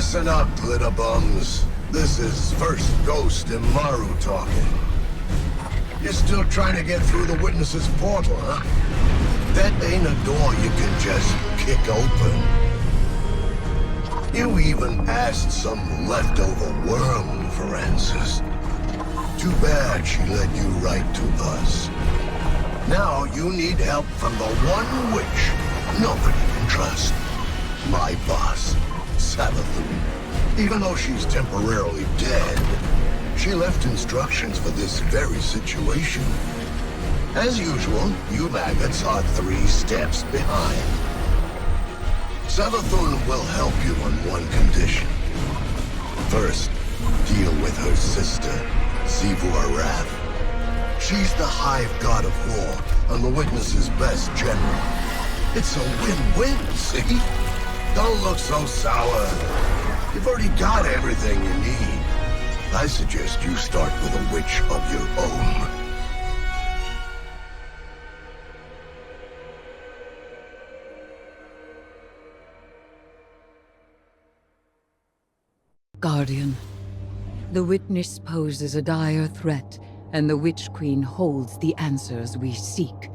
Listen up, glitter bums. This is first Ghost Imbaru talking. You're still trying to get through the witness's portal, huh? That ain't a door you can just kick open. You even asked some leftover worm for answers. Too bad she led you right to us. Now you need help from the one witch nobody can trust. My boss, Savathun. Even though she's temporarily dead, she left instructions for this very situation. As usual, you maggots are 3 steps behind. Savathun will help you on one condition. First, deal with her sister, Xivu Arath. She's the Hive God of War and the Witness's best general. It's a win-win, see? Don't look so sour. You've already got everything you need. I suggest you start with a witch of your own. Guardian, the Witness poses a dire threat, and the Witch Queen holds the answers we seek.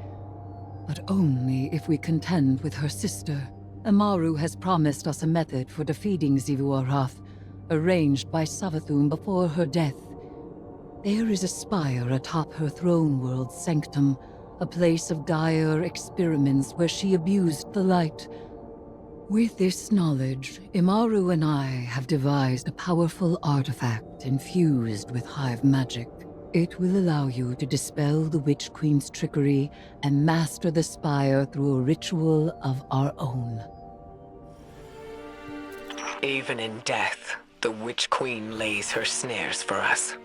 But only if we contend with her sister. Imbaru has promised us a method for defeating Xivu Arath, arranged by Savathun before her death. There is a spire atop her throne world's sanctum, a place of dire experiments where she abused the light. With this knowledge, Imbaru and I have devised a powerful artifact infused with Hive magic. It will allow you to dispel the Witch Queen's trickery and master the spire through a ritual of our own. Even in death, the Witch Queen lays her snares for us.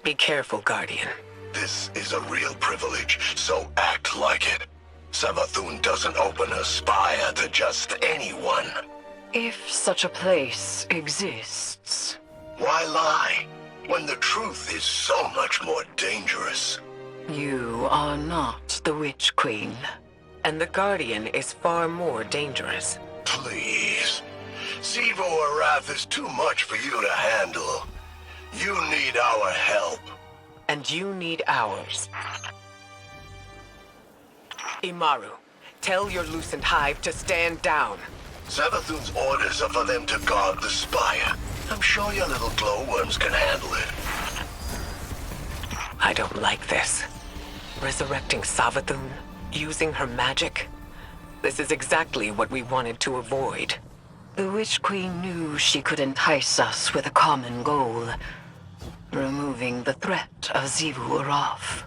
Be careful, Guardian. This is a real privilege, so act like it. Savathun doesn't open a spire to just anyone. If such a place exists... Why lie, when the truth is so much more dangerous? You are not the Witch Queen, and the Guardian is far more dangerous. Please. Xivu Arath is too much for you to handle. You need our help. And you need ours. Imbaru, tell your loosened hive to stand down. Savathun's orders are for them to guard the spire. I'm sure your little glowworms can handle it. I don't like this. Resurrecting Savathun, using her magic. This is exactly what we wanted to avoid. The Witch Queen knew she could entice us with a common goal. Removing the threat of Xivu Arath.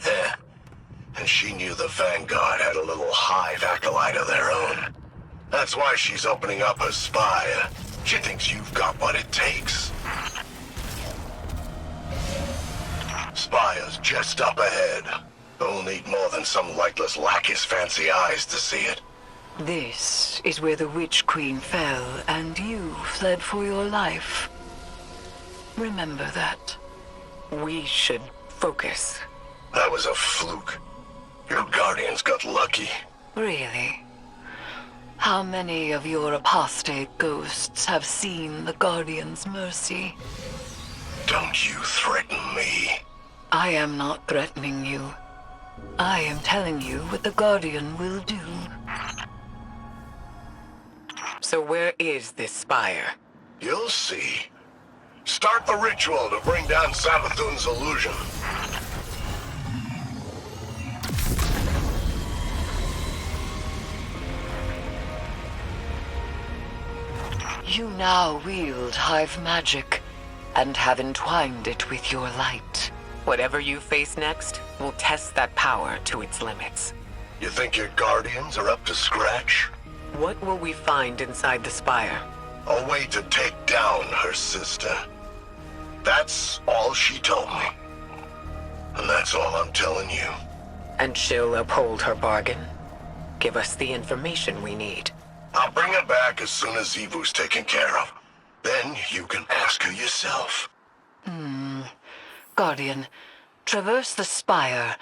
Yeah. And she knew the Vanguard had a little hive acolyte of their own. That's why she's opening up her spire. She thinks you've got what it takes. Spire's just up ahead. Don't need more than some lightless lackey's fancy eyes to see it. This is where the Witch Queen fell, and you fled for your life. Remember that. We should focus. That was a fluke. Your Guardians got lucky. Really? How many of your apostate ghosts have seen the Guardian's mercy? Don't you threaten me. I am not threatening you. I am telling you what the Guardian will do. So where is this spire? You'll see. Start the ritual to bring down Savathun's illusion. You now wield Hive magic, and have entwined it with your light. Whatever you face next will test that power to its limits. You think your Guardians are up to scratch? What will we find inside the spire? A way to take down her sister. That's all she told me. And that's all I'm telling you. And she'll uphold her bargain? Give us the information we need. I'll bring her back as soon as Xivu's taken care of. Then you can ask her yourself. Guardian, traverse the spire.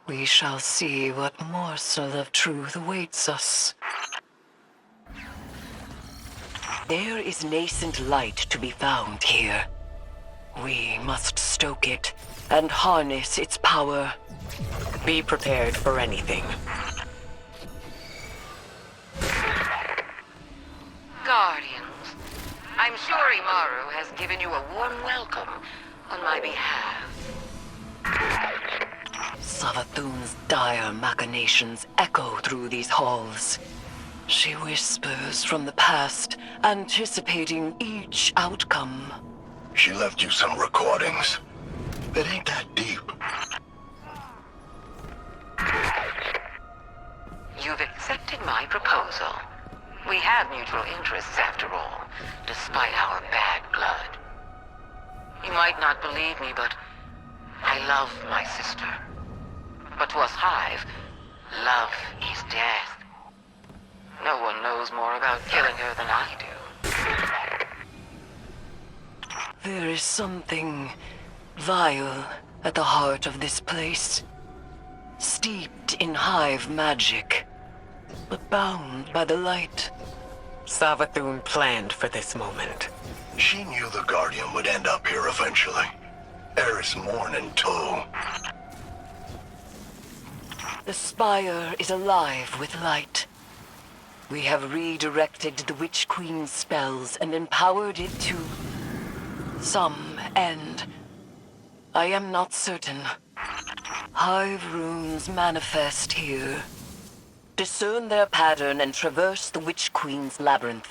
We shall see what morsel of truth awaits us. There is nascent light to be found here. We must stoke it and harness its power. Be prepared for anything. Guardians, I'm sure Imbaru has given you a warm welcome on my behalf. Savathun's dire machinations echo through these halls. She whispers from the past, anticipating each outcome. She left you some recordings. It ain't that deep. You've accepted my proposal. We have mutual interests after all, despite our bad blood. You might not believe me, but I love my sister. But to us Hive, love is death. No one knows more about killing her than I do. There is something vile at the heart of this place. Steeped in Hive magic, but bound by the light. Savathun planned for this moment. She knew the Guardian would end up here eventually. Eris Morn in tow. The spire is alive with light. We have redirected the Witch Queen's spells and empowered it to some end. I am not certain. Hive runes manifest here. Discern their pattern and traverse the Witch Queen's labyrinth.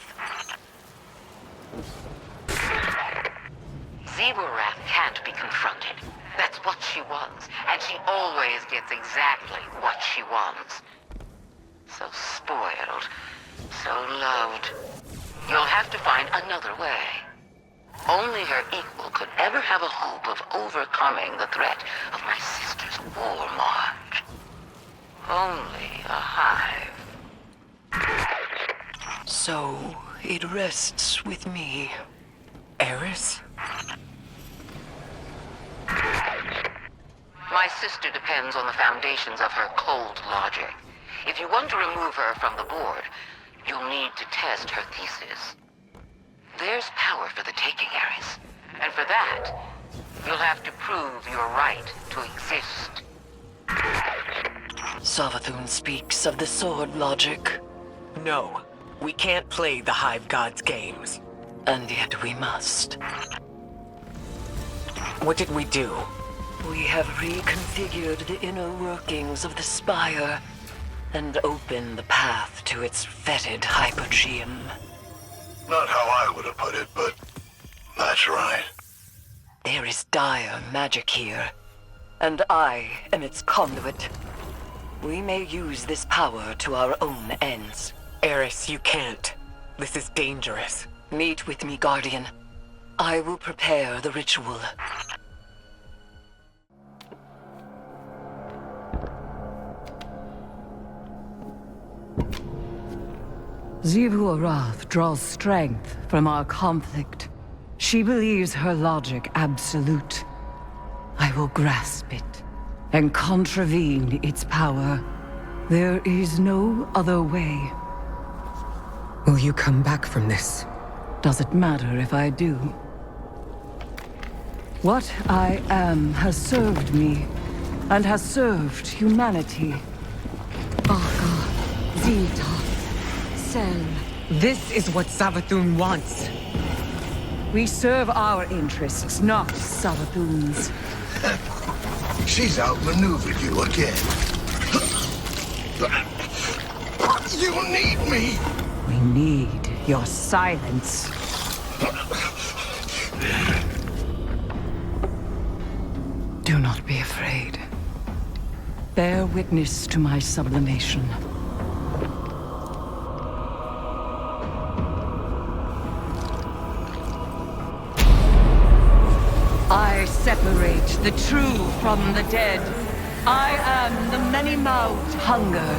Zebrath can't be confronted. That's what she wants, and she always gets exactly what she wants. So spoiled, so loved. You'll have to find another way. Only her equal could ever have a hope of overcoming the threat of my sister's war march. Only a Hive. So, it rests with me. Eris? My sister depends on the foundations of her cold logic. If you want to remove her from the board, you'll need to test her thesis. There's power for the taking, Eris. And for that, you'll have to prove your right to exist. Savathun speaks of the sword logic. No, we can't play the Hive God's games. And yet we must. What did we do? We have reconfigured the inner workings of the spire and opened the path to its fetid hypogeum. Not how I would have put it, but that's right. There is dire magic here, and I am its conduit. We may use this power to our own ends. Eris, you can't. This is dangerous. Meet with me, Guardian. I will prepare the ritual. Xivu Arath draws strength from our conflict. She believes her logic absolute. I will grasp it and contravene its power. There is no other way. Will you come back from this? Does it matter if I do? What I am has served me, and has served humanity. Baka, Zita, Sel. This is what Savathun wants. We serve our interests, not Savathun's. She's outmaneuvered you again. You need me! We need your silence. Do not be afraid. Bear witness to my sublimation. I separate the true from the dead. I am the many-mouthed hunger.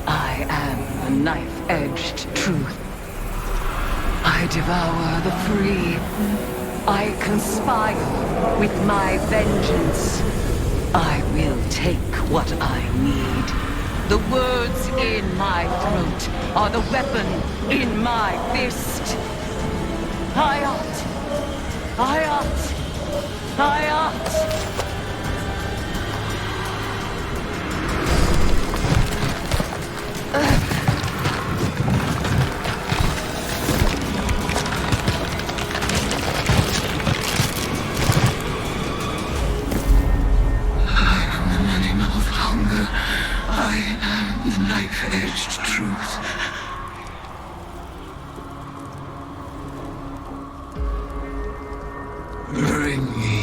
I am the knife-edged truth. I devour the free. I conspire with my vengeance. I will take what I need. The words in my throat are the weapon in my fist.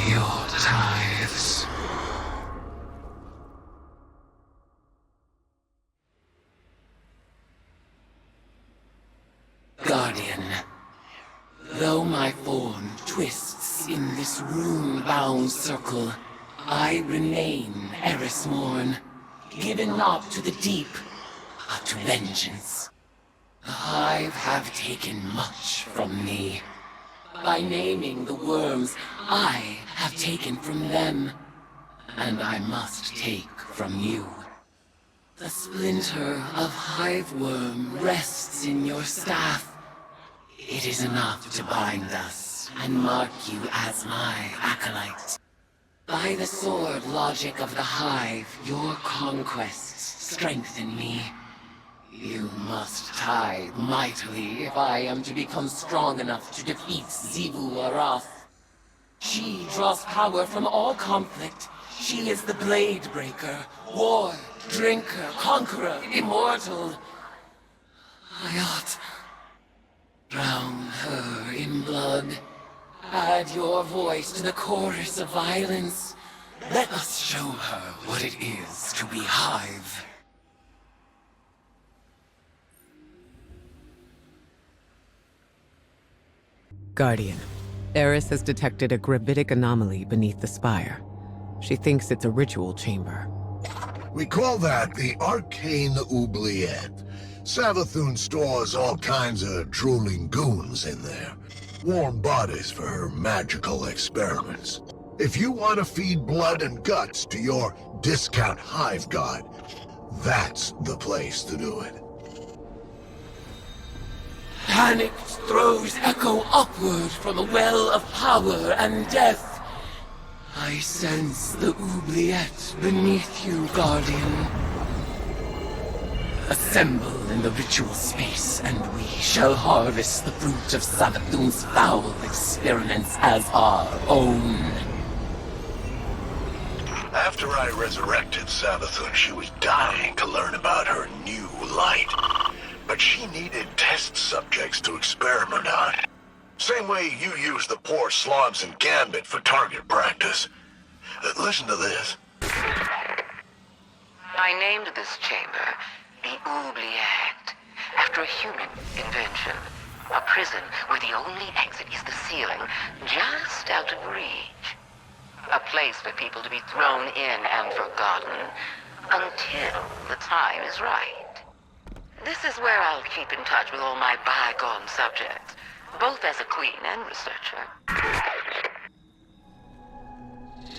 your tithes. Guardian, though my form twists in this rune-bound circle, I remain Erismorn, given not to the deep, but to vengeance. The Hive have taken much from me. By naming the worms, I have taken from them, and I must take from you. The splinter of hive worm rests in your staff. It is enough to bind us and mark you as my acolyte. By the sword logic of the Hive, your conquests strengthen me. You must tithe mightily if I am to become strong enough to defeat Xivu Arath. She draws power from all conflict. She is the Blade Breaker, War, Drinker, Conqueror, Immortal. I ought drown her in blood. Add your voice to the chorus of violence. Let us show her what it is to be Hive. Guardian, Eris has detected a gravitic anomaly beneath the spire. She thinks it's a ritual chamber. We call that the Arcane Oubliette. Savathun stores all kinds of drooling goons in there. Warm bodies for her magical experiments. If you want to feed blood and guts to your discount hive god, that's the place to do it. Panicked throws echo upward from a well of power and death. I sense the oubliette beneath you, Guardian. Assemble in the ritual space, and we shall harvest the fruit of Savathun's foul experiments as our own. After I resurrected Savathun, she was dying to learn about her new light. But she needed test subjects to experiment on. Same way you use the poor slobs in Gambit for target practice. Listen to this. I named this chamber the Oubliette, after a human invention. A prison where the only exit is the ceiling, just out of reach. A place for people to be thrown in and forgotten, until the time is right. This is where I'll keep in touch with all my bygone subjects, both as a queen and researcher.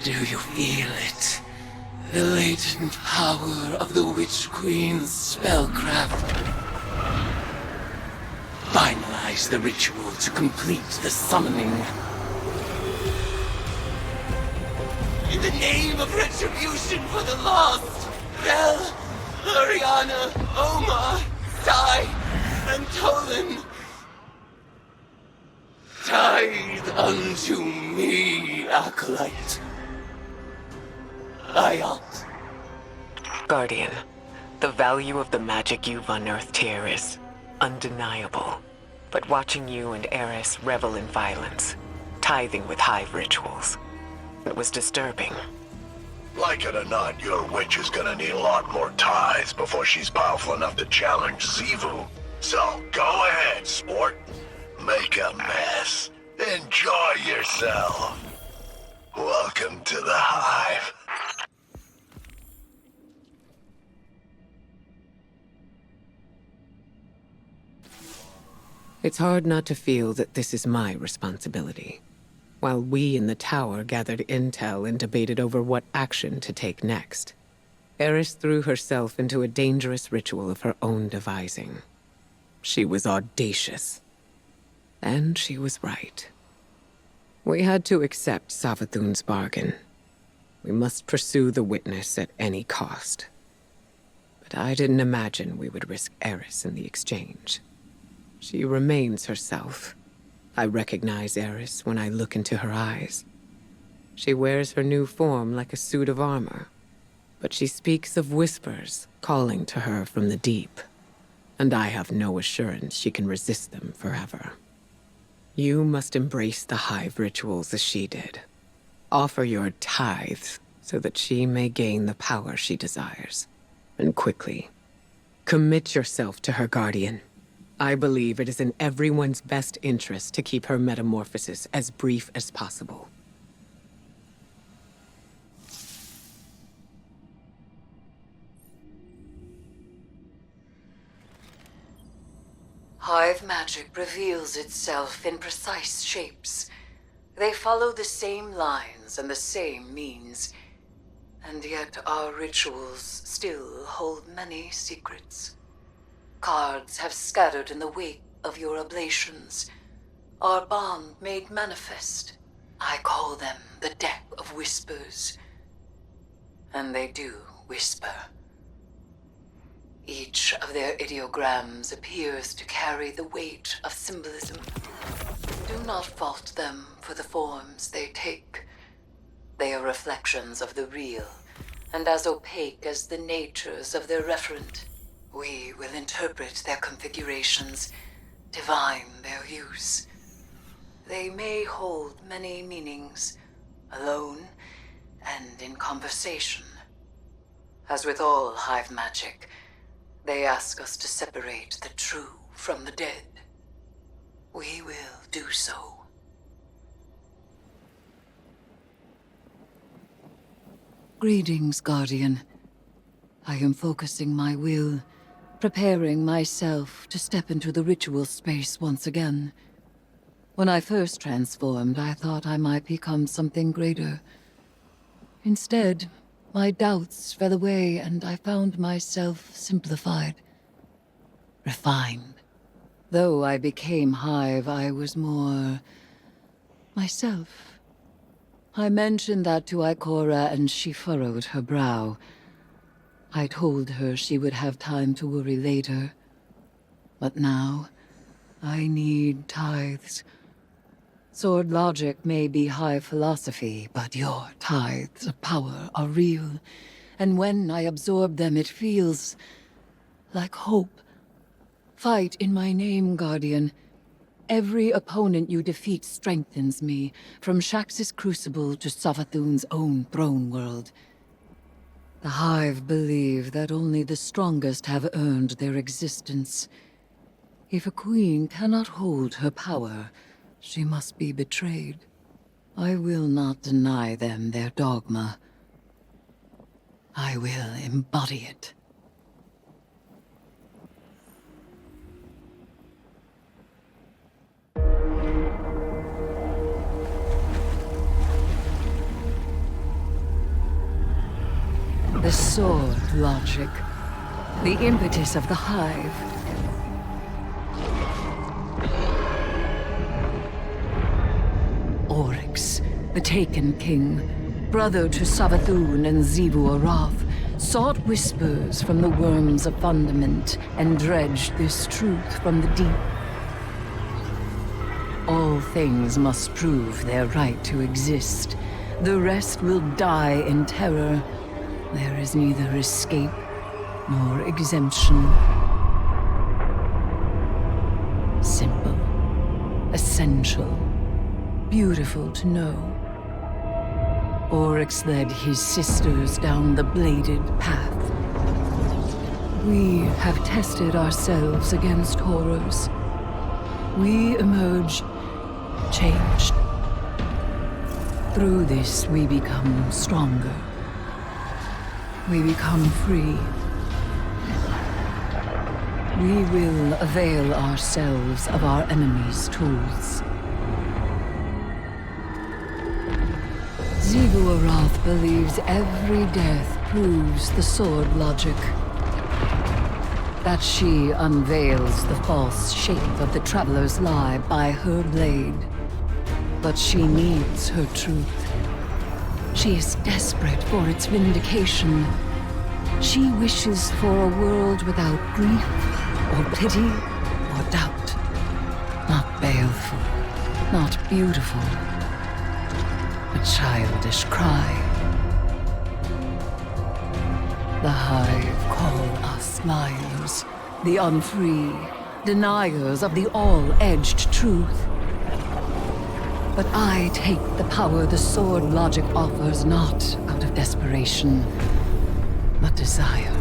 Do you feel it? The latent power of the Witch Queen's spellcraft. Finalize the ritual to complete the summoning. In the name of retribution for the lost, Bel, Ariana, Omar, Sai, and Tolan. Tithe unto me, acolyte. I ought. Guardian, the value of the magic you've unearthed here is undeniable. But watching you and Eris revel in violence, tithing with hive rituals, it was disturbing. Like it or not, your witch is gonna need a lot more tithes before she's powerful enough to challenge Xivu. So go ahead, sport. Make a mess. Enjoy yourself. Welcome to the Hive. It's hard not to feel that this is my responsibility. While we in the tower gathered intel and debated over what action to take next, Eris threw herself into a dangerous ritual of her own devising. She was audacious. And she was right. We had to accept Savathun's bargain. We must pursue the witness at any cost. But I didn't imagine we would risk Eris in the exchange. She remains herself. I recognize Eris when I look into her eyes. She wears her new form like a suit of armor, but she speaks of whispers calling to her from the deep, and I have no assurance she can resist them forever. You must embrace the Hive rituals as she did. Offer your tithes so that she may gain the power she desires. And quickly. Commit yourself to her guardian. I believe it is in everyone's best interest to keep her metamorphosis as brief as possible. Hive magic reveals itself in precise shapes. They follow the same lines and the same means. And yet our rituals still hold many secrets. Cards have scattered in the wake of your oblations. Our bond made manifest. I call them the Deck of Whispers. And they do whisper. Each of their ideograms appears to carry the weight of symbolism. Do not fault them for the forms they take. They are reflections of the real, and as opaque as the natures of their referent. We will interpret their configurations, divine their use. They may hold many meanings, alone and in conversation. As with all hive magic, they ask us to separate the true from the dead. We will do so. Greetings, Guardian. I am focusing my will, preparing myself to step into the ritual space once again. When I first transformed, I thought I might become something greater. Instead, my doubts fell away and I found myself simplified, refined. Though I became Hive, I was more myself. I mentioned that to Ikora and she furrowed her brow. I told her she would have time to worry later. But now, I need tithes. Sword logic may be high philosophy, but your tithes of power are real. And when I absorb them, it feels like hope. Fight in my name, Guardian. Every opponent you defeat strengthens me, from Shax's crucible to Savathun's own throne world. The Hive believe that only the strongest have earned their existence. If a queen cannot hold her power, she must be betrayed. I will not deny them their dogma. I will embody it. The sword logic, the impetus of the Hive. Oryx, the Taken King, brother to Savathun and Xivu Arath, sought whispers from the worms of fundament and dredged this truth from the deep. All things must prove their right to exist. The rest will die in terror. There is neither escape nor exemption. Simple, essential, beautiful to know. Oryx led his sisters down the Bladed Path. We have tested ourselves against horrors. We emerge changed. Through this, we become stronger. We become free. We will avail ourselves of our enemy's tools. Xivu Arath believes every death proves the sword logic. That she unveils the false shape of the Traveler's lie by her blade. But she needs her truth. She is desperate for its vindication. She wishes for a world without grief, or pity, or doubt. Not baleful, not beautiful. A childish cry. The Hive call us liars, the unfree, deniers of the all-edged truth. But I take the power the sword logic offers not out of desperation, but desire.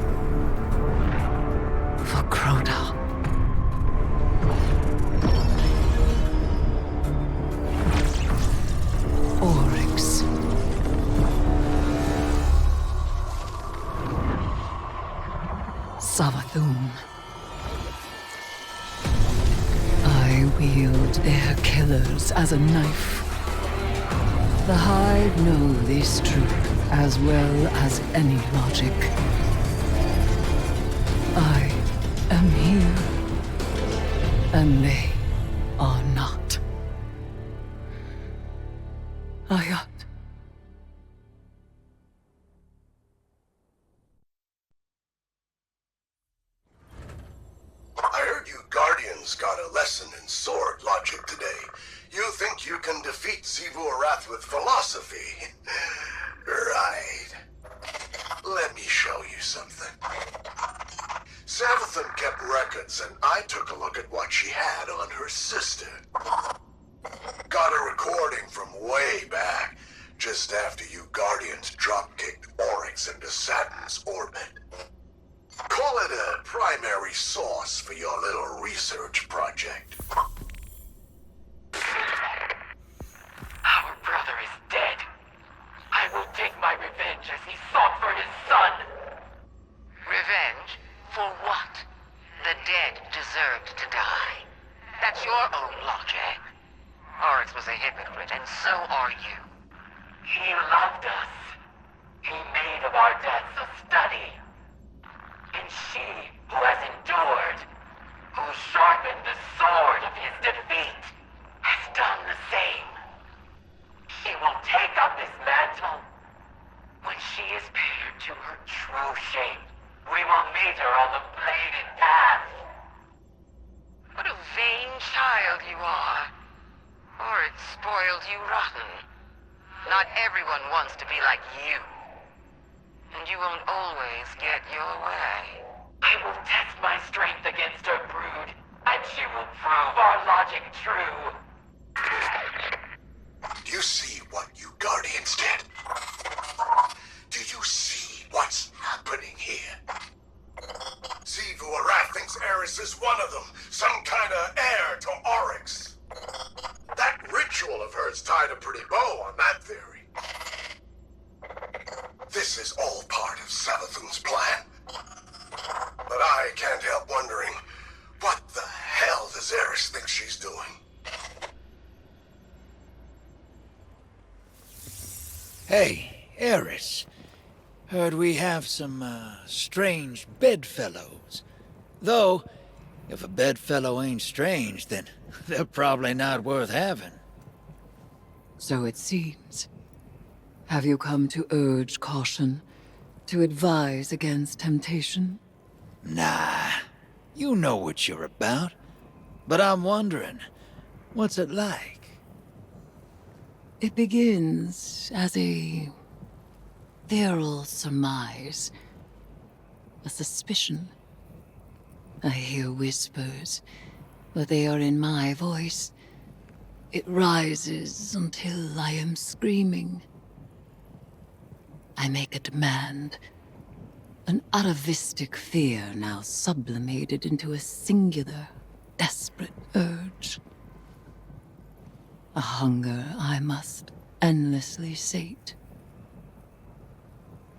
For Crota. Oryx. Savathun. I wield their killers as a knife. The Hive know this truth as well as any logic. I am here, and they are not. Ayat. I heard you Guardians got a lesson in sword logic today. You think you can defeat Xivu Arath with philosophy? Right. Let me show you something. Savathun kept records, and I took a look at what she had on her sister. Got a recording from way back, just after you Guardians drop-kicked Oryx into Saturn's orbit. Call it a primary source for your little research project. Our brother is dead. I will take my revenge as he sought for his son. Revenge? For what? The dead deserved to die. That's your own logic. Oryx was a hypocrite, and so are you. He loved us. He made of our deaths a study. And she, who has endured, who sharpened the sword of his defeat, has done the same. She will take up this mantle. When she is paired to her true shape, we will meet her on the Bladed Path. What a vain child you are. Oryx spoiled you rotten. Not everyone wants to be like you. And you won't always get your way. I will test my strength against her brood, and she will prove our logic true. Do you see what you Guardians did? Do you see what's happening here? Xivu Arath thinks Eris is one of them, some kind of heir to Oryx. That ritual of hers tied a pretty bow on that theory. This is all part of Savathun's plan. But I can't help wondering, what the hell does Eris think she's doing? Hey, Eris. Heard we have some, strange bedfellows. Though, if a bedfellow ain't strange, then they're probably not worth having. So it seems. Have you come to urge caution? To advise against temptation? Nah. You know what you're about. But I'm wondering, what's it like? It begins as a virile surmise. A suspicion. I hear whispers, but they are in my voice. It rises until I am screaming. I make a demand. An atavistic fear now sublimated into a singular, desperate urge. A hunger I must endlessly sate.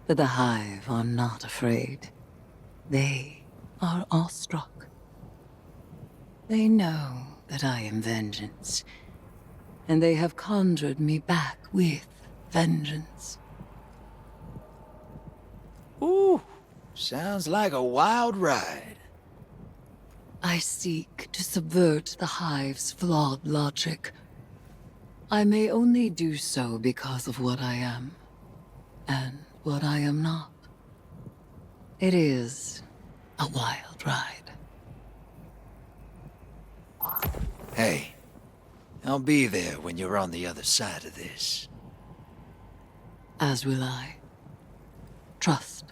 But the Hive are not afraid. They are awestruck. They know that I am vengeance, and they have conjured me back with vengeance. Ooh, sounds like a wild ride. I seek to subvert the Hive's flawed logic. I may only do so because of what I am, and what I am not. It is a wild ride. Hey, I'll be there when you're on the other side of this. As will I. Trust.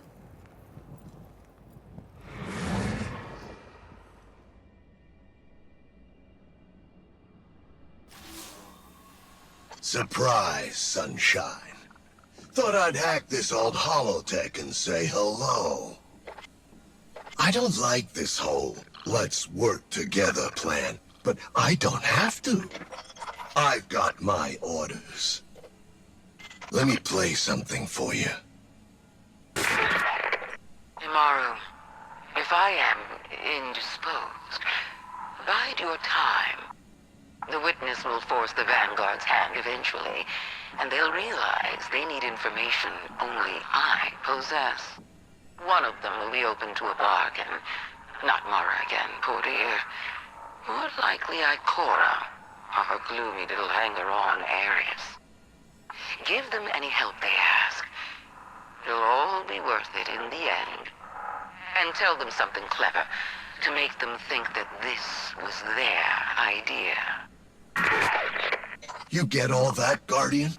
Surprise, sunshine. Thought I'd hack this old holotech and say hello. I don't like this whole let's work together plan, but I don't have to. I've got my orders. Let me play something for you. Imbaru, if I am indisposed, bide your time. The witness will force the Vanguard's hand eventually, and they'll realize they need information only I possess. One of them will be open to a bargain. Not Mara again, poor dear. More likely Ikora, or her gloomy little hanger-on Ares. Give them any help they ask. It'll all be worth it in the end. And tell them something clever to make them think that this was their idea. You get all that, Guardian?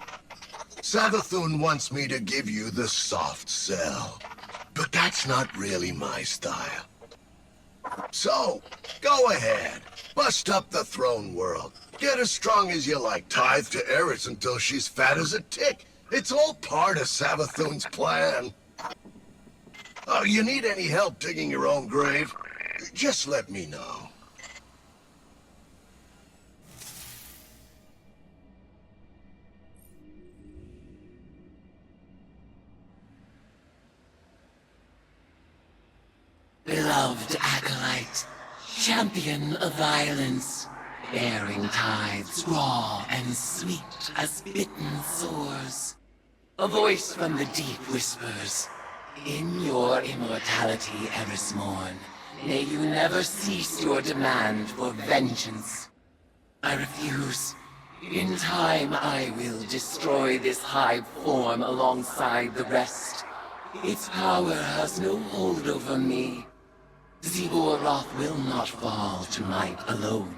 Savathun wants me to give you the soft sell. But that's not really my style. So, go ahead. Bust up the throne world. Get as strong as you like. Tithe to Eris until she's fat as a tick. It's all part of Savathun's plan. Oh, you need any help digging your own grave? Just let me know. Beloved acolyte, champion of violence, bearing tides raw and sweet as bitten sores. A voice from the deep whispers, in your immortality, Eris Morn, may you never cease your demand for vengeance. I refuse. In time I will destroy this hive form alongside the rest. Its power has no hold over me. Zeboroth will not fall to might alone.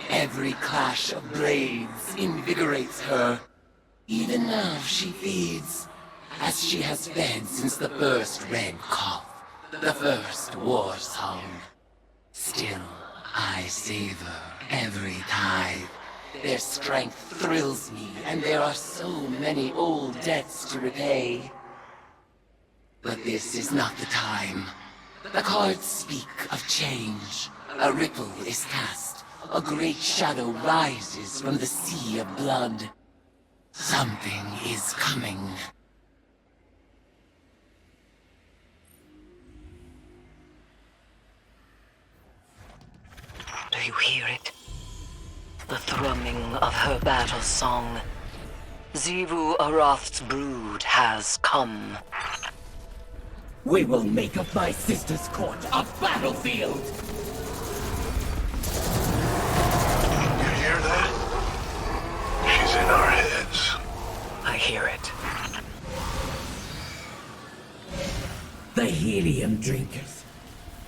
Every clash of blades invigorates her. Even now she feeds, as she has fed since the first red cough, the first war song. Still, I savor every tithe. Their strength thrills me, and there are so many old debts to repay. But this is not the time. The cards speak of change. A ripple is cast. A great shadow rises from the sea of blood. Something is coming. Do you hear it? The thrumming of her battle song. Zebu Aroth's brood has come. We will make of my sister's court a battlefield! You hear that? She's in our heads. I hear it. The helium drinkers.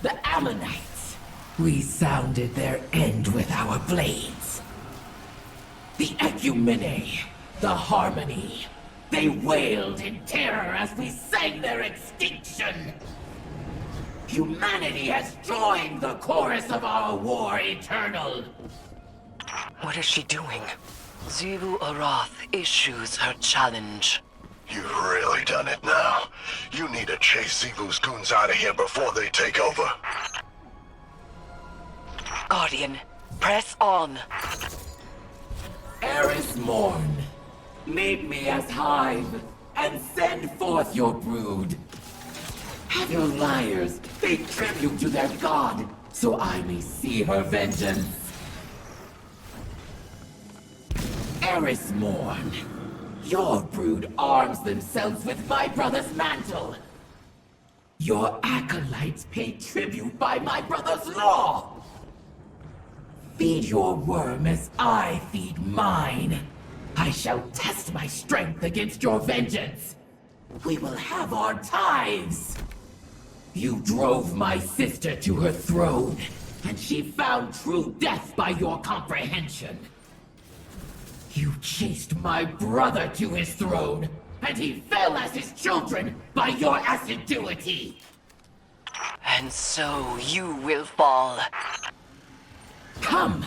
The Ammonites. We sounded their end with our blades. The Ecumene. The Harmony. They wailed in terror as we sang their extinction. Humanity has joined the chorus of our war eternal. What is she doing? Zebu Aroth issues her challenge. You've really done it now. You need to chase Zebu's goons out of here before they take over. Guardian, press on. Eris Morn, meet me as Hive, and send forth your brood. Have your liars pay tribute to their god, so I may see her vengeance. Eris Morn, your brood arms themselves with my brother's mantle. Your acolytes pay tribute by my brother's law. Feed your worm as I feed mine. I shall test my strength against your vengeance. We will have our tithes. You drove my sister to her throne, and she found true death by your comprehension. You chased my brother to his throne, and he fell as his children by your assiduity. And so you will fall. Come!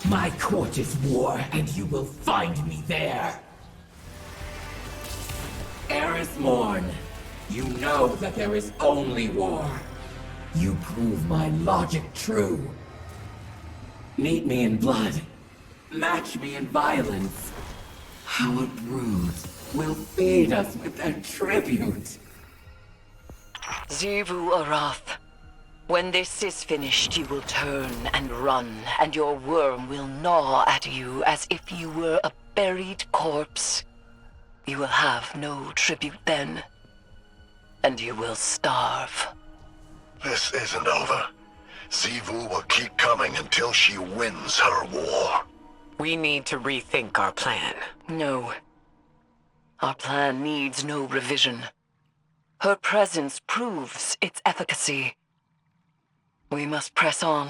My court is war, and you will find me there. Eris Morn, you know that there is only war. You prove my logic true. Meet me in blood. Match me in violence. Our broods will feed us with their tribute. Xivu Arath, when this is finished, you will turn and run, and your worm will gnaw at you as if you were a buried corpse. You will have no tribute then, and you will starve. This isn't over. Xivu will keep coming until she wins her war. We need to rethink our plan. No. Our plan needs no revision. Her presence proves its efficacy. We must press on.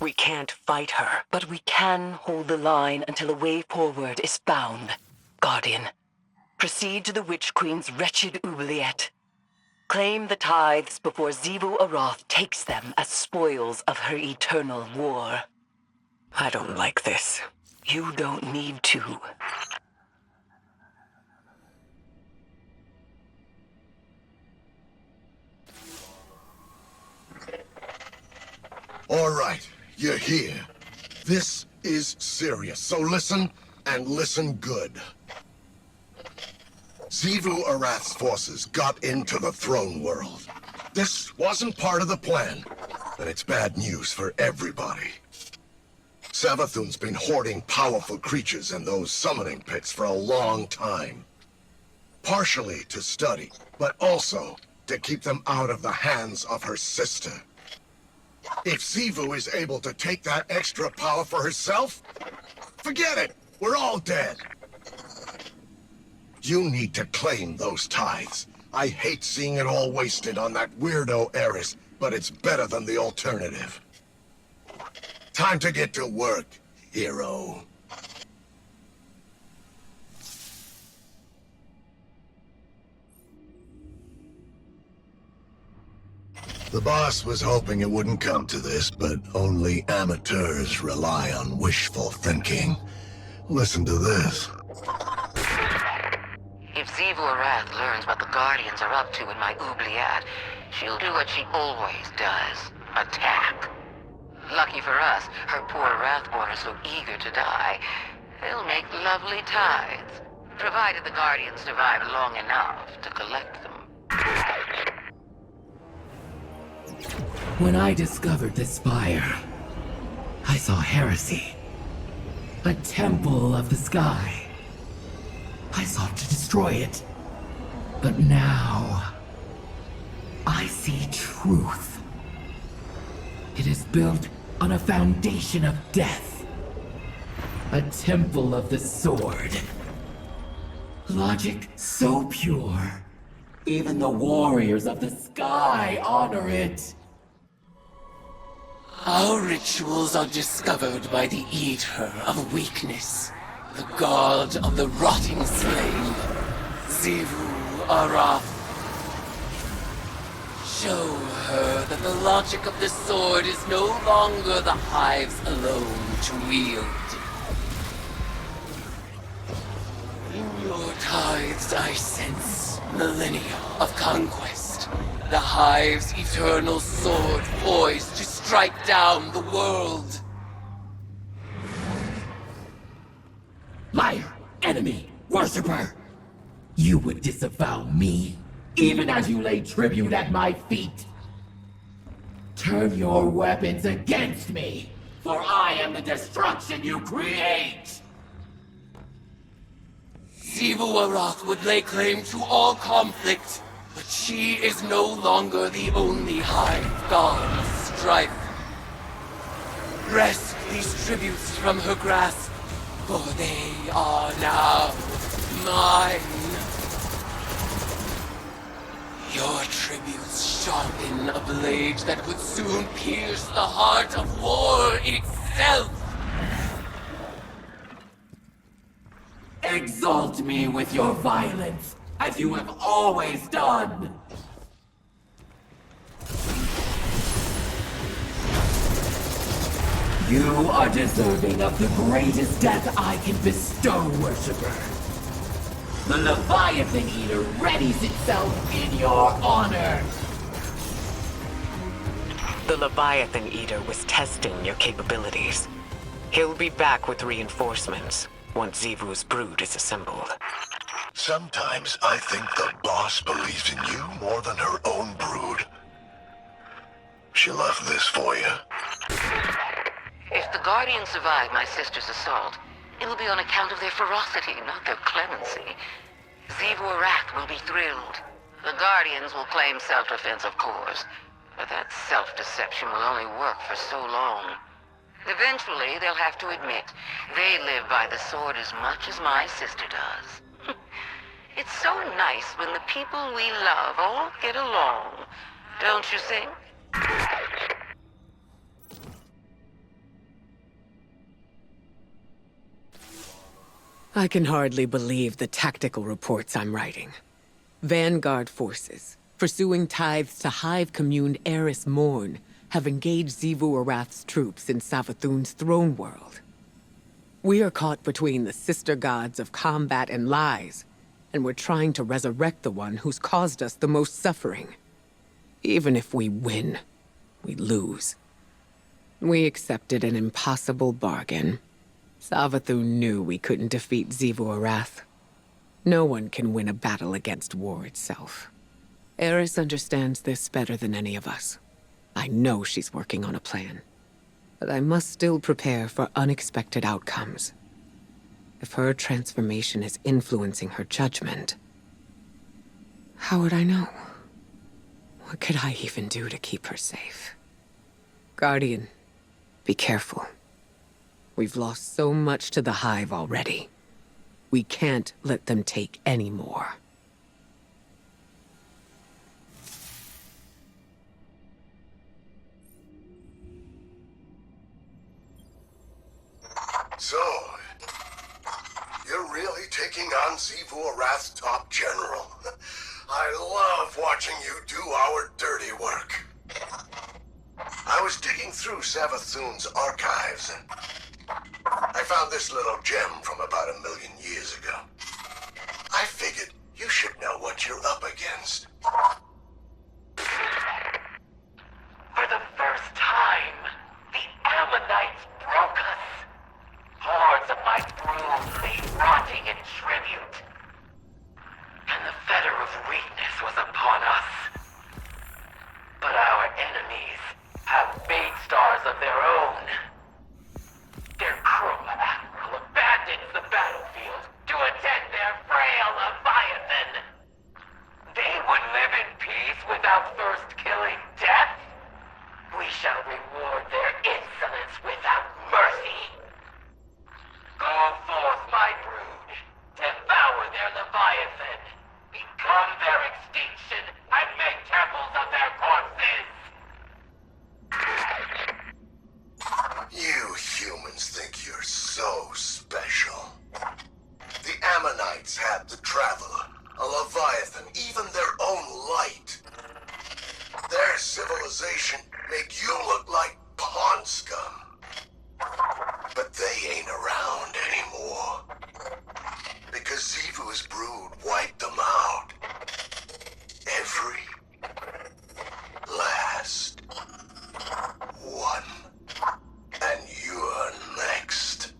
We can't fight her, but we can hold the line until a way forward is found. Guardian, proceed to the Witch Queen's wretched oubliette. Claim the tithes before Xivu Arath takes them as spoils of her eternal war. I don't like this. You don't need to. All right, you're here. This is serious, so listen, and listen good. Xivu Arath's forces got into the throne world. This wasn't part of the plan, and it's bad news for everybody. Savathun's been hoarding powerful creatures in those summoning pits for a long time. Partially to study, but also to keep them out of the hands of her sister. If Xivu is able to take that extra power for herself, forget it! We're all dead! You need to claim those tithes. I hate seeing it all wasted on that weirdo Eris, but it's better than the alternative. Time to get to work, hero. The boss was hoping it wouldn't come to this, but only amateurs rely on wishful thinking. Listen to this. If Xivu Arath learns what the Guardians are up to in my oubliette, she'll do what she always does. Attack. Lucky for us, her poor Wrathborn are so eager to die. They'll make lovely tithes, provided the Guardians survive long enough to collect them. When I discovered this spire, I saw heresy. A temple of the sky. I sought to destroy it. But now, I see truth. It is built on a foundation of death. A temple of the sword. Logic so pure, even the warriors of the sky honor it. Our rituals are discovered by the Eater of Weakness, the god of the rotting slave, Xivu Arath. Show her that the logic of the sword is no longer the hives alone to wield. In your tithes I sense millennia of conquest. The hive's eternal sword poised to strike down the world. Liar, enemy, worshipper! You would disavow me, even as you lay tribute at my feet. Turn your weapons against me, for I am the destruction you create! Xivu Arath would lay claim to all conflict, but she is no longer the only hive god of strife. Wrest these tributes from her grasp, for they are now mine. Your tributes sharpen a blade that would soon pierce the heart of war itself. Exalt me with your violence, as you have always done. You are deserving of the greatest death I can bestow, worshipper. The Leviathan Eater readies itself in your honor. The Leviathan Eater was testing your capabilities. He'll be back with reinforcements once Xivu's brood is assembled. Sometimes I think the boss believes in you more than her own brood. She left this for you. If the Guardians survive my sister's assault, it'll be on account of their ferocity, not their clemency. Xivu Arath will be thrilled. The Guardians will claim self-defense, of course, but that self-deception will only work for so long. Eventually, they'll have to admit they live by the sword as much as my sister does. It's so nice when the people we love all get along, don't you think? I can hardly believe the tactical reports I'm writing. Vanguard forces, pursuing tithes to Hive-communed Eris Morn, have engaged Xivu Arath's troops in Savathun's throne world. We are caught between the sister gods of combat and lies, and we're trying to resurrect the one who's caused us the most suffering. Even if we win, we lose. We accepted an impossible bargain. Savathun knew we couldn't defeat Xivu Arath. No one can win a battle against war itself. Eris understands this better than any of us. I know she's working on a plan. But I must still prepare for unexpected outcomes. If her transformation is influencing her judgment, how would I know? What could I even do to keep her safe? Guardian, be careful. We've lost so much to the Hive already. We can't let them take any more. So, you're really taking on Xivu Arath's top general. I love watching you do our dirty work. I was digging through Savathun's archives and I found this little gem from about 1 million years ago. I figured you should know what you're up against. For the first time, the Ammonites broke us. Hordes of my brood lay rotting in tribute. And the fetter of weakness was upon us. But our enemies have bait stars of their own. Their cruel admiral abandons the battlefield to attend their frail Leviathan. They would live in peace without first killing death. We shall reward their insolence without mercy. Go forth, my brood. Devour their Leviathan. Become their extinction and make temples of their corpses. You humans think you're so special. The Ammonites had the Traveler, a Leviathan, even their own light. Their civilization made you look like pond scum. But they ain't around anymore. Because Xivu's brood wiped them out. Every last one. And you're next.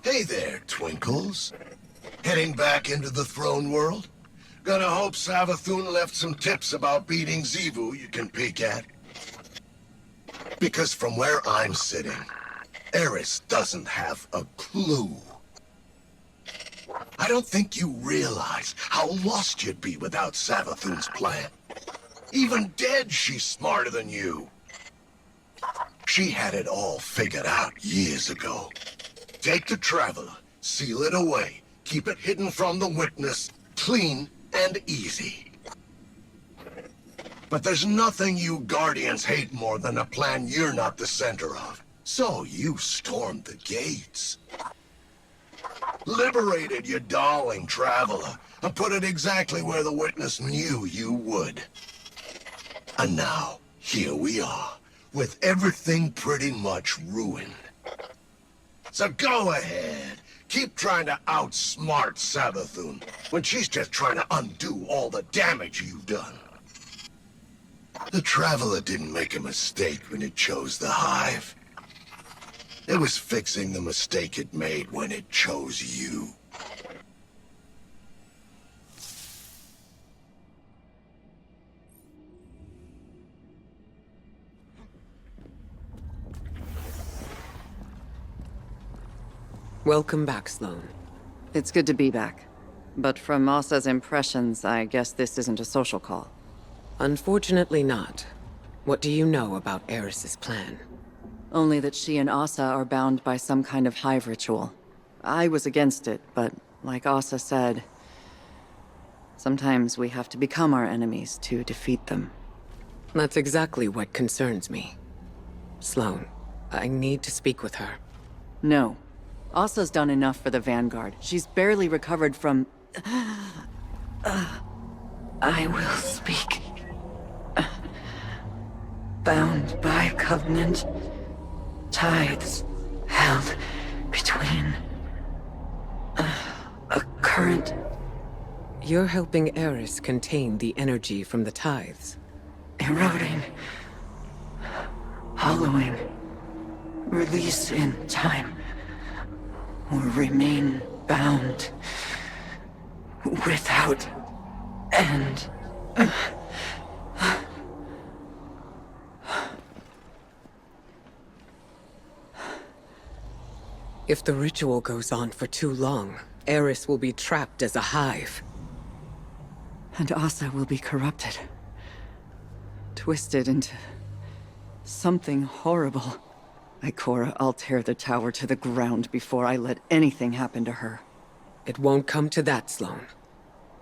Hey there, Twinkles. Heading back into the throne world? Gonna hope Savathun left some tips about beating Xivu you can peek at. Because from where I'm sitting, Eris doesn't have a clue. I don't think you realize how lost you'd be without Savathun's plan. Even dead, she's smarter than you. She had it all figured out years ago. Take the Traveler, seal it away, keep it hidden from the witness, clean and easy. But there's nothing you Guardians hate more than a plan you're not the center of. So you stormed the gates. Liberated your darling Traveler, and put it exactly where the witness knew you would. And now, here we are, with everything pretty much ruined. So go ahead. Keep trying to outsmart Savathun when she's just trying to undo all the damage you've done. The Traveler didn't make a mistake when it chose the Hive. It was fixing the mistake it made when it chose you. Welcome back, Sloane. It's good to be back. But from Asa's impressions, I guess this isn't a social call. Unfortunately not. What do you know about Eris's plan? Only that she and Asa are bound by some kind of hive ritual. I was against it, but like Asa said, sometimes we have to become our enemies to defeat them. That's exactly what concerns me. Sloane, I need to speak with her. No. Asa's done enough for the Vanguard. She's barely recovered from... I will speak. Bound by covenant, tithes held between a current... You're helping Eris contain the energy from the tithes. Eroding, hollowing, release in time, or remain bound without end. If the ritual goes on for too long, Eris will be trapped as a hive. And Asa will be corrupted. Twisted into something horrible. Ikora, I'll tear the tower to the ground before I let anything happen to her. It won't come to that, Sloane.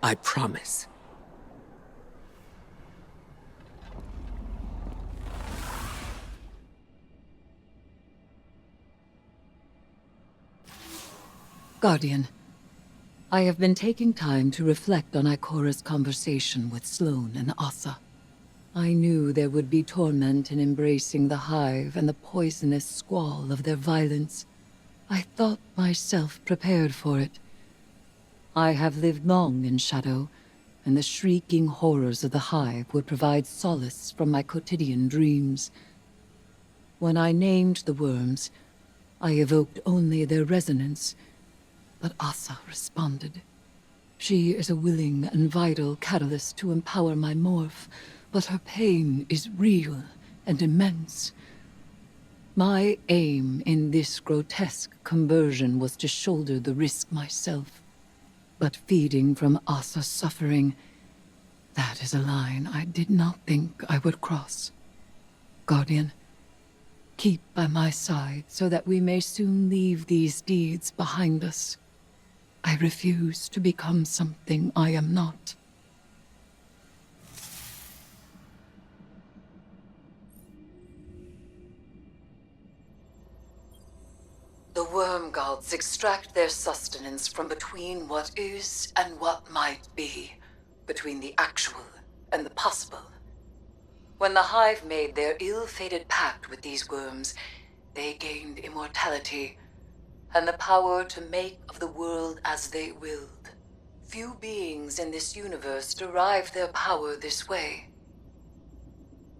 I promise. Guardian, I have been taking time to reflect on Ikora's conversation with Sloane and Asa. I knew there would be torment in embracing the Hive and the poisonous squall of their violence. I thought myself prepared for it. I have lived long in shadow, and the shrieking horrors of the Hive would provide solace from my quotidian dreams. When I named the worms, I evoked only their resonance, but Asa responded. She is a willing and vital catalyst to empower my morph, but her pain is real and immense. My aim in this grotesque conversion was to shoulder the risk myself. But feeding from Asa's suffering, that is a line I did not think I would cross. Guardian, keep by my side so that we may soon leave these deeds behind us. I refuse to become something I am not. The worm gods extract their sustenance from between what is and what might be, between the actual and the possible. When the Hive made their ill-fated pact with these worms, they gained immortality and the power to make of the world as they willed. Few beings in this universe derive their power this way.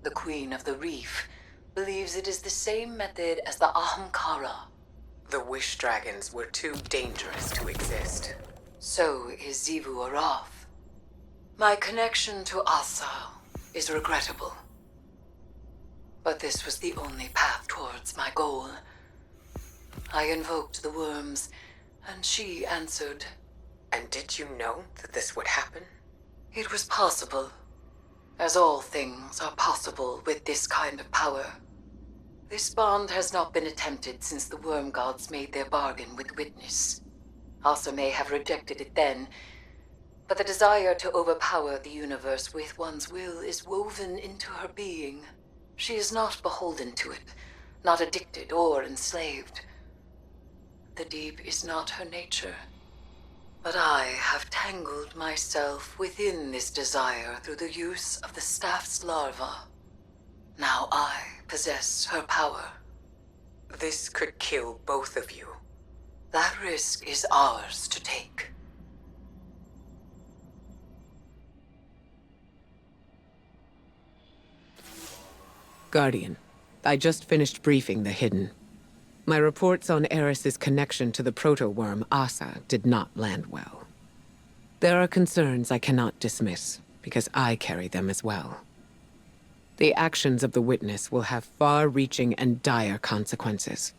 The Queen of the Reef believes it is the same method as the Ahamkara. The Wish Dragons were too dangerous to exist. So is Xivu Arath. My connection to Asa is regrettable. But this was the only path towards my goal. I invoked the worms, and she answered. And did you know that this would happen? It was possible, as all things are possible with this kind of power. This bond has not been attempted since the worm gods made their bargain with Witness. Asa may have rejected it then, but the desire to overpower the universe with one's will is woven into her being. She is not beholden to it, not addicted or enslaved. The deep is not her nature. But I have tangled myself within this desire through the use of the staff's larva. Now I possess her power. This could kill both of you. That risk is ours to take. Guardian, I just finished briefing the Hidden. My reports on Eris's connection to the proto-worm Asa did not land well. There are concerns I cannot dismiss, because I carry them as well. The actions of the Witness will have far-reaching and dire consequences.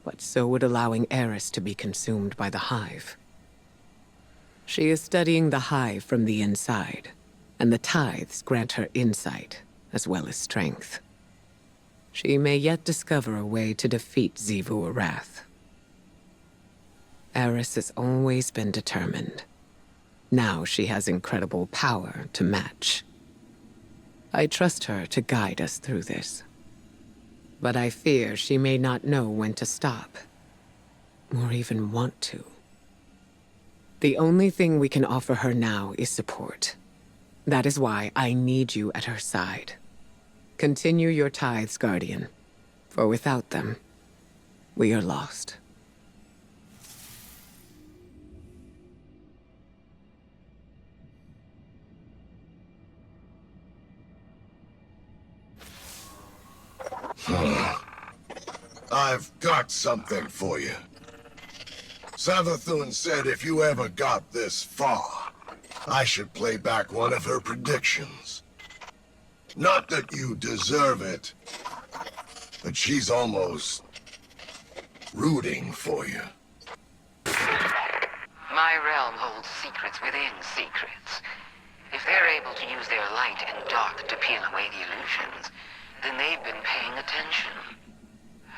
But so would allowing Eris to be consumed by the Hive. She is studying the Hive from the inside, and the tithes grant her insight, as well as strength. She may yet discover a way to defeat Xivu Arath. Eris has always been determined. Now she has incredible power to match. I trust her to guide us through this. But I fear she may not know when to stop, or even want to. The only thing we can offer her now is support. That is why I need you at her side. Continue your tithes, Guardian, for without them, we are lost. I've got something for you. Savathun said if you ever got this far, I should play back one of her predictions. Not that you deserve it, but she's almost rooting for you. My realm holds secrets within secrets. If they're able to use their light and dark to peel away the illusions, then they've been paying attention.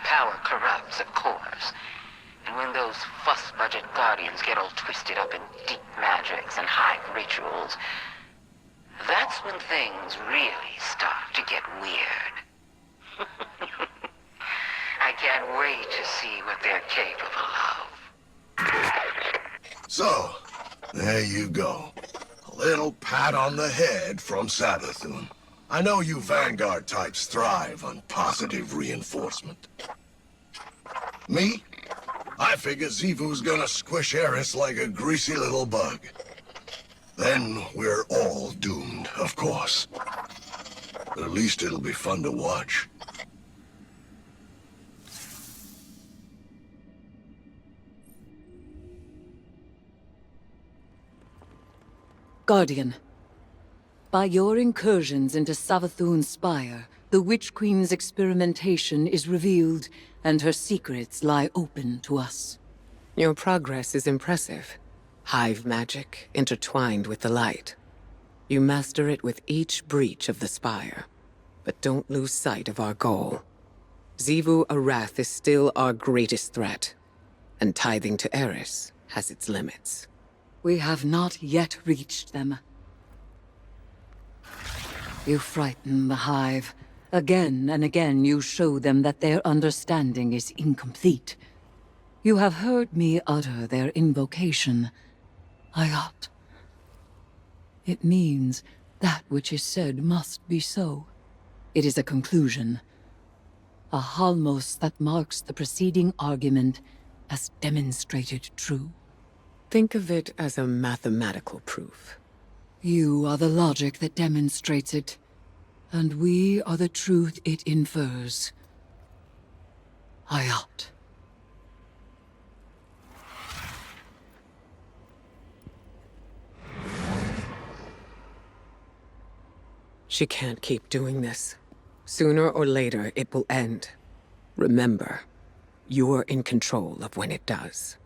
Power corrupts, of course. And when those fuss-budget guardians get all twisted up in deep magics and hive rituals, that's when things really start to get weird. I can't wait to see what they're capable of. So, there you go. A little pat on the head from Savathun. I know you Vanguard types thrive on positive reinforcement. Me? I figure Xivu's gonna squish Eris like a greasy little bug. Then we're all doomed, of course. But at least it'll be fun to watch. Guardian, by your incursions into Savathun's spire, the Witch Queen's experimentation is revealed, and her secrets lie open to us. Your progress is impressive. Hive magic intertwined with the light. You master it with each breach of the spire. But don't lose sight of our goal. Xivu Arath is still our greatest threat, and tithing to Eris has its limits. We have not yet reached them. You frighten the Hive. Again and again you show them that their understanding is incomplete. You have heard me utter their invocation, Ayat. It means that which is said must be so. It is a conclusion. A halmos that marks the preceding argument as demonstrated true. Think of it as a mathematical proof. You are the logic that demonstrates it, and we are the truth it infers. Ayat. She can't keep doing this. Sooner or later, it will end. Remember, you're in control of when it does.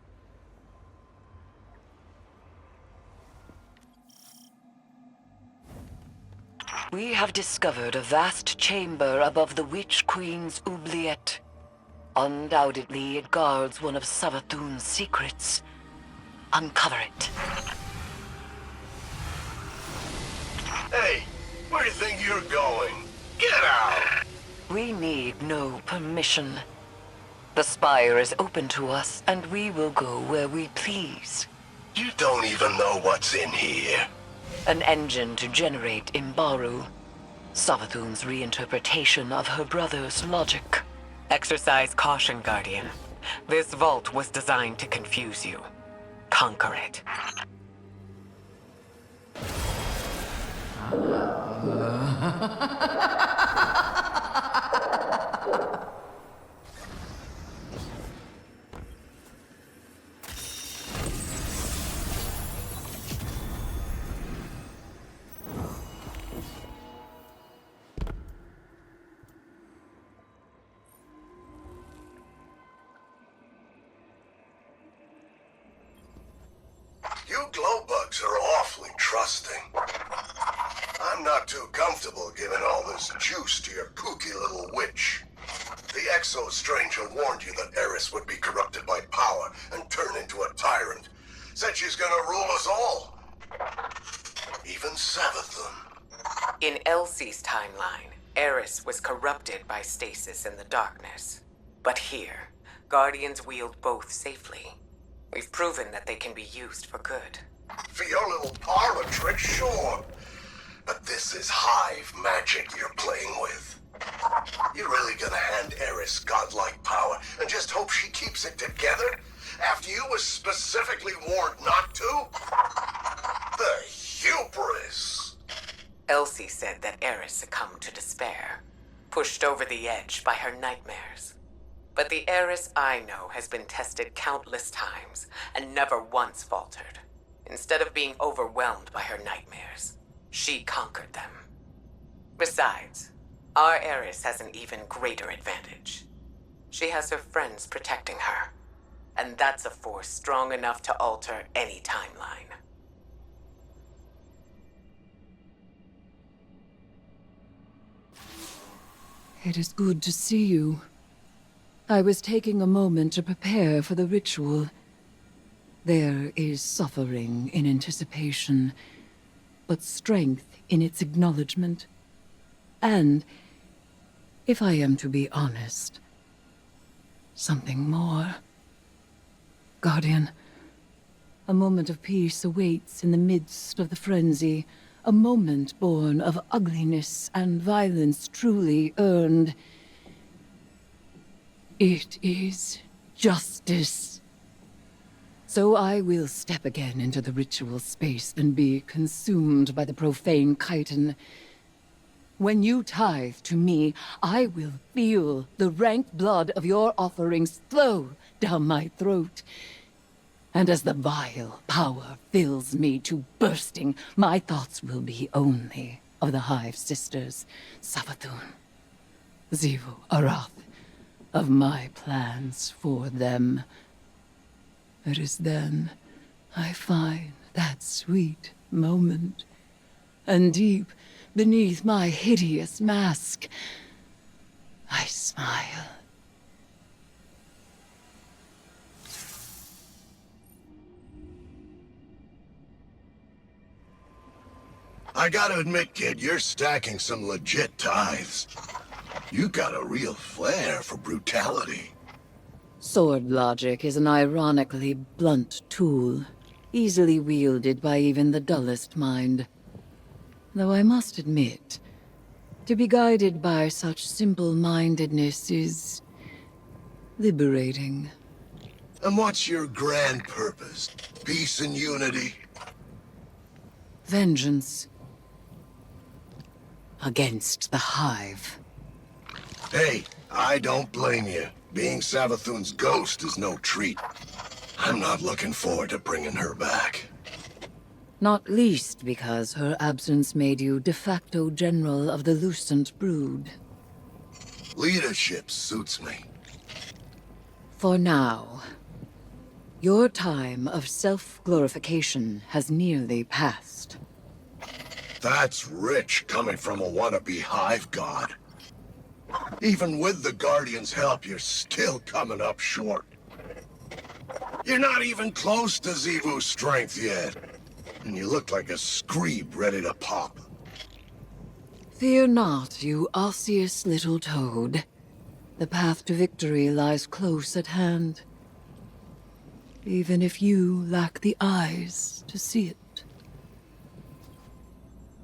We have discovered a vast chamber above the Witch Queen's oubliette. Undoubtedly, it guards one of Savathun's secrets. Uncover it. Hey, where do you think you're going? Get out! We need no permission. The spire is open to us, and we will go where we please. You don't even know what's in here. An engine to generate Imbaru. Savathun's reinterpretation of her brother's logic. Exercise caution, Guardian. This vault was designed to confuse you. Conquer it. You glowbugs are awfully trusting. I'm not too comfortable giving all this juice to your kooky little witch. The exo-stranger warned you that Eris would be corrupted by power and turn into a tyrant. Said she's gonna rule us all. Even Savathun. In Elsie's timeline, Eris was corrupted by stasis in the darkness. But here, Guardians wield both safely. We've proven that they can be used for good. For your little parlor trick, sure. But this is hive magic you're playing with. You really gonna hand Eris godlike power and just hope she keeps it together? After you was specifically warned not to? The hubris! Elsie said that Eris succumbed to despair, pushed over the edge by her nightmares. But the Eris I know has been tested countless times and never once faltered. Instead of being overwhelmed by her nightmares, she conquered them. Besides, our Eris has an even greater advantage. She has her friends protecting her, and that's a force strong enough to alter any timeline. It is good to see you. I was taking a moment to prepare for the ritual. There is suffering in anticipation, but strength in its acknowledgement. And, if I am to be honest, something more. Guardian, a moment of peace awaits in the midst of the frenzy, a moment born of ugliness and violence truly earned. It is justice. So I will step again into the ritual space and be consumed by the profane chitin. When you tithe to me, I will feel the rank blood of your offerings flow down my throat. And as the vile power fills me to bursting, my thoughts will be only of the Hive Sisters, Savathun, Xivu Arath, of my plans for them. It is then I find that sweet moment, and deep beneath my hideous mask, I smile. I gotta admit, kid, you're stacking some legit tithes. You got a real flair for brutality. Sword logic is an ironically blunt tool, easily wielded by even the dullest mind. Though I must admit, to be guided by such simple-mindedness is liberating. And what's your grand purpose? Peace and unity? Vengeance. Against the Hive. Hey, I don't blame you. Being Savathun's ghost is no treat. I'm not looking forward to bringing her back. Not least because her absence made you de facto general of the Lucent Brood. Leadership suits me. For now, your time of self-glorification has nearly passed. That's rich coming from a wannabe hive god. Even with the Guardian's help, you're still coming up short. You're not even close to Xivu's strength yet. And you look like a screeb ready to pop. Fear not, you osseous little toad. The path to victory lies close at hand. Even if you lack the eyes to see it.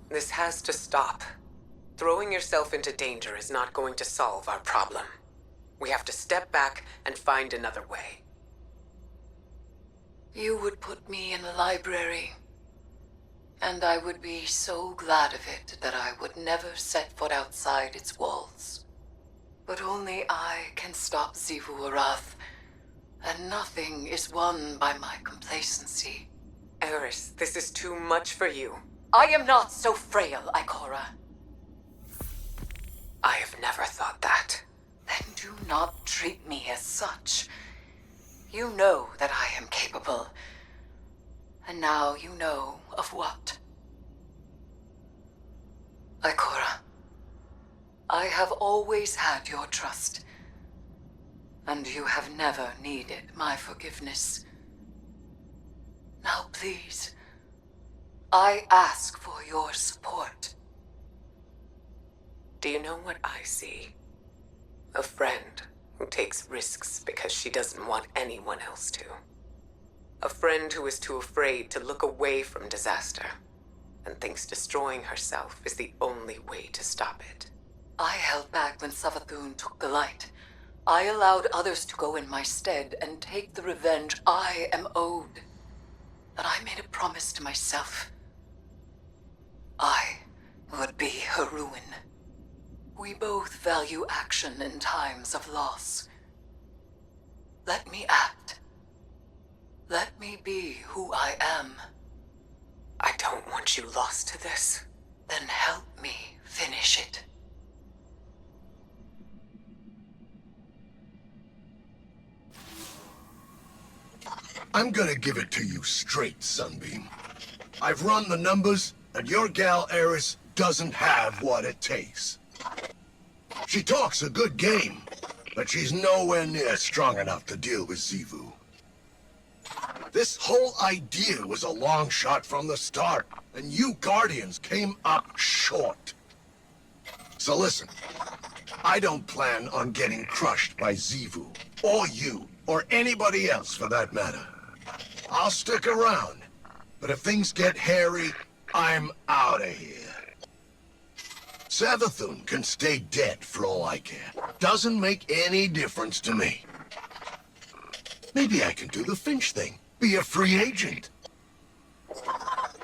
This has to stop. Throwing yourself into danger is not going to solve our problem. We have to step back and find another way. You would put me in a library, and I would be so glad of it that I would never set foot outside its walls. But only I can stop Xivu Arath, and nothing is won by my complacency. Eris, this is too much for you. I am not so frail, Ikora. I have never thought that. Then do not treat me as such. You know that I am capable. And now you know of what. Ikora, I have always had your trust. And you have never needed my forgiveness. Now please, I ask for your support. Do you know what I see? A friend who takes risks because she doesn't want anyone else to. A friend who is too afraid to look away from disaster and thinks destroying herself is the only way to stop it. I held back when Savathun took the light. I allowed others to go in my stead and take the revenge I am owed. But I made a promise to myself. I would be her ruin. We both value action in times of loss. Let me act. Let me be who I am. I don't want you lost to this. Then help me finish it. I'm gonna give it to you straight, Sunbeam. I've run the numbers, and your gal Eris doesn't have what it takes. She talks a good game, but she's nowhere near strong enough to deal with Xivu. This whole idea was a long shot from the start, and you Guardians came up short. So listen, I don't plan on getting crushed by Xivu, or you, or anybody else for that matter. I'll stick around, but if things get hairy, I'm out of here. Savathun can stay dead for all I care. Doesn't make any difference to me. Maybe I can do the Finch thing. Be a free agent.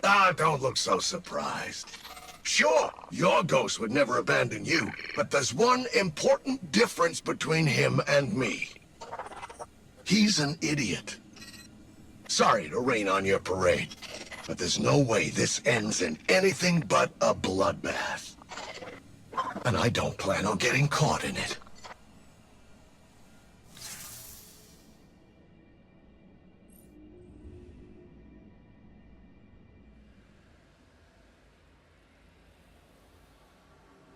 Ah, don't look so surprised. Sure, your ghost would never abandon you, but there's one important difference between him and me. He's an idiot. Sorry to rain on your parade, but there's no way this ends in anything but a bloodbath. And I don't plan on getting caught in it.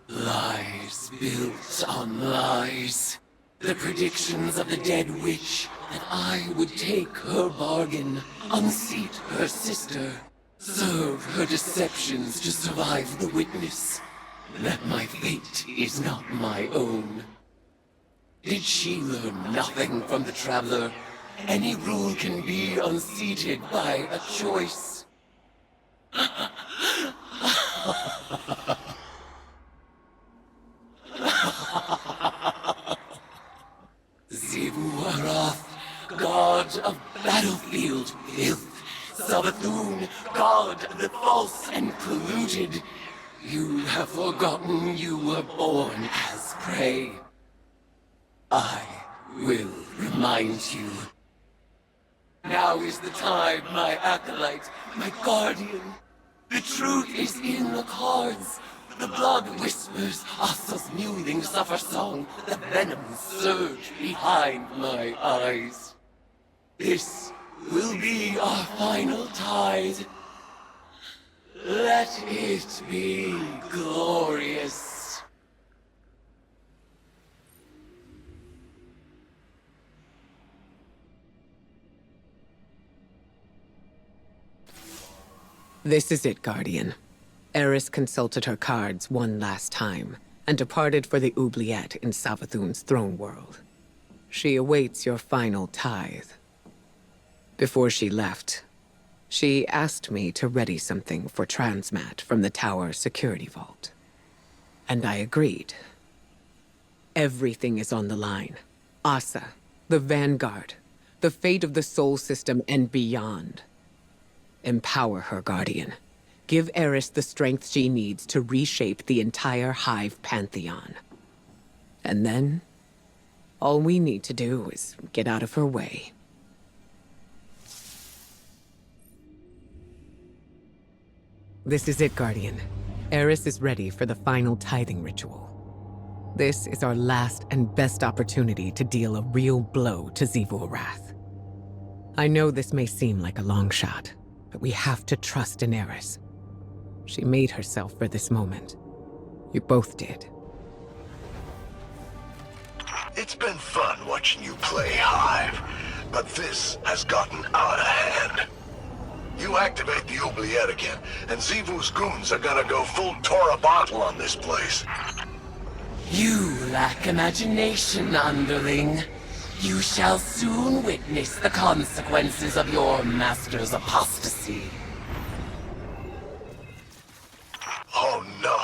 Lies built on lies. The predictions of the dead witch that I would take her bargain, unseat her sister, serve her deceptions to survive the witness. That my fate is not my own. Did she learn nothing from the Traveler? Any rule can be unseated by a choice. Xivu Arath, god of battlefield filth. Savathun, god of the false and polluted. You have forgotten you were born as prey. I will remind you. Now is the time, my acolyte, my guardian. The truth is in the cards. The blood whispers Asa's mewling suffer song. The venom surge behind my eyes. This will be our final tide. Let it be glorious. This is it, Guardian. Eris consulted her cards one last time, and departed for the oubliette in Savathun's throne world. She awaits your final tithe. Before she left, she asked me to ready something for Transmat from the tower security vault. And I agreed. Everything is on the line. Asa, the Vanguard, the fate of the Sol System and beyond. Empower her, Guardian. Give Eris the strength she needs to reshape the entire Hive Pantheon. And then, all we need to do is get out of her way. This is it, Guardian. Eris is ready for the final tithing ritual. This is our last and best opportunity to deal a real blow to Xivu Arath. I know this may seem like a long shot, but we have to trust in Eris. She made herself for this moment. You both did. It's been fun watching you play Hive, but this has gotten out of hand. You activate the oubliette again, and Xivu's goons are gonna go full Tora bottle on this place. You lack imagination, underling. You shall soon witness the consequences of your master's apostasy. Oh no!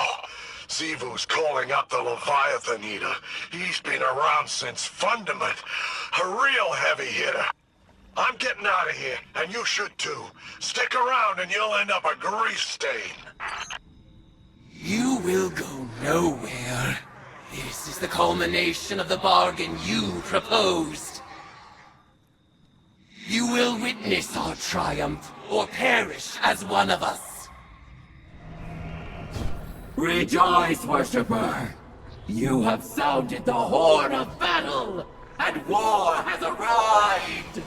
Xivu's calling up the Leviathan Eater. He's been around since Fundament. A real heavy hitter. I'm getting out of here, and you should too. Stick around and you'll end up a grease stain. You will go nowhere. This is the culmination of the bargain you proposed. You will witness our triumph, or perish as one of us. Rejoice, worshipper! You have sounded the horn of battle, and war has arrived!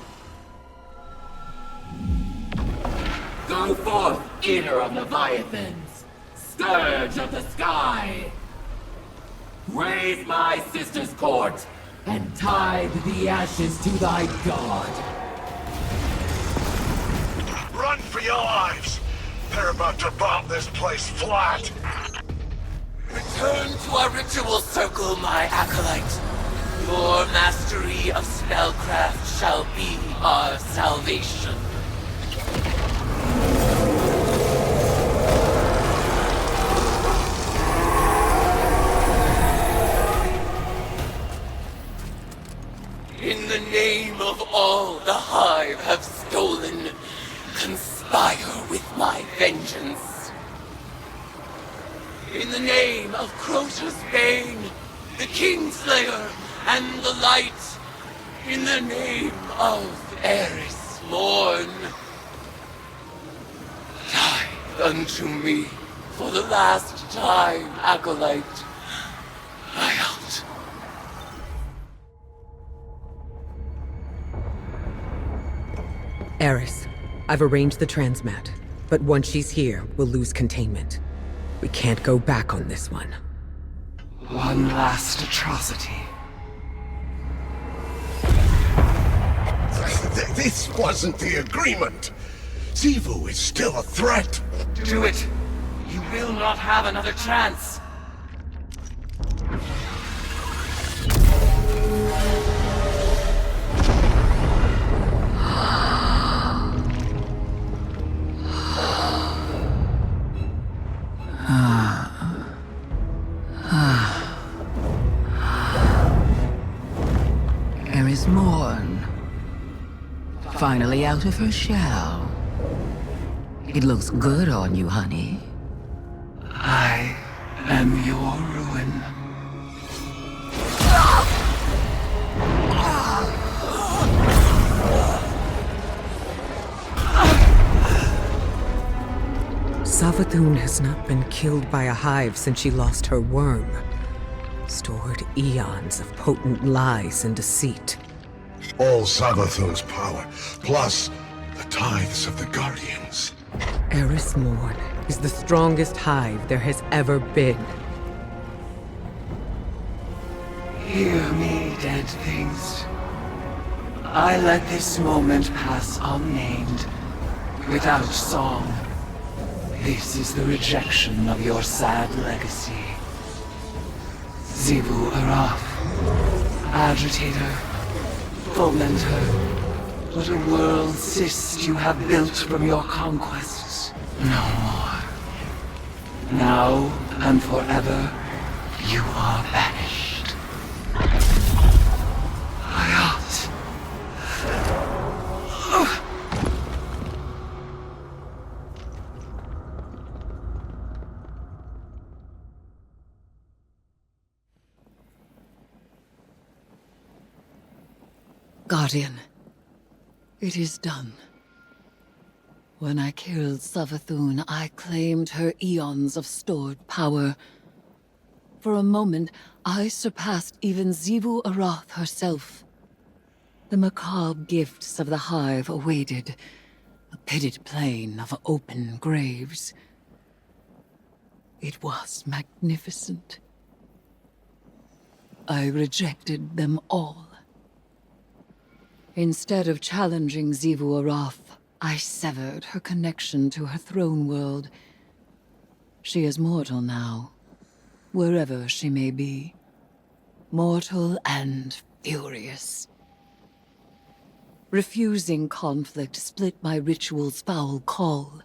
Go forth, eater of Leviathans, scourge of the sky! Raise my sister's court, and tithe the ashes to thy god. Run for your lives! They're about to bomb this place flat! Return to our ritual circle, my acolyte. Your mastery of spellcraft shall be our salvation. In the name of all the Hive have stolen, conspire with my vengeance. In the name of Crota's Bane, the Kingslayer, and the Light, in the name of Eris Morn, tithe unto me for the last time, acolyte. I out. Eris, I've arranged the transmat, but once she's here, we'll lose containment. We can't go back on this one. One last atrocity. This wasn't the agreement! Xivu is still a threat! Do it! You will not have another chance! Eris Morn. Finally out of her shell. It looks good on you, honey. I am your ruin. Savathun has not been killed by a hive since she lost her worm. Stored eons of potent lies and deceit. All Savathun's power, plus the tithes of the Guardians. Eris Morn is the strongest hive there has ever been. Hear me, dead things. I let this moment pass unnamed, without song. This is the rejection of your sad legacy. Xivu Arath, agitator, fomenter, what a world cyst you have built from your conquests. No more. Now and forever, You are banished. Out. Guardian, it is done. When I killed Savathun, I claimed her eons of stored power. For a moment, I surpassed even Xivu Arath herself. The macabre gifts of the Hive awaited, a pitted plain of open graves. It was magnificent. I rejected them all. Instead of challenging Xivu Arath, I severed her connection to her throne world. She is mortal now, wherever she may be. Mortal and furious. Refusing conflict split my ritual's foul call.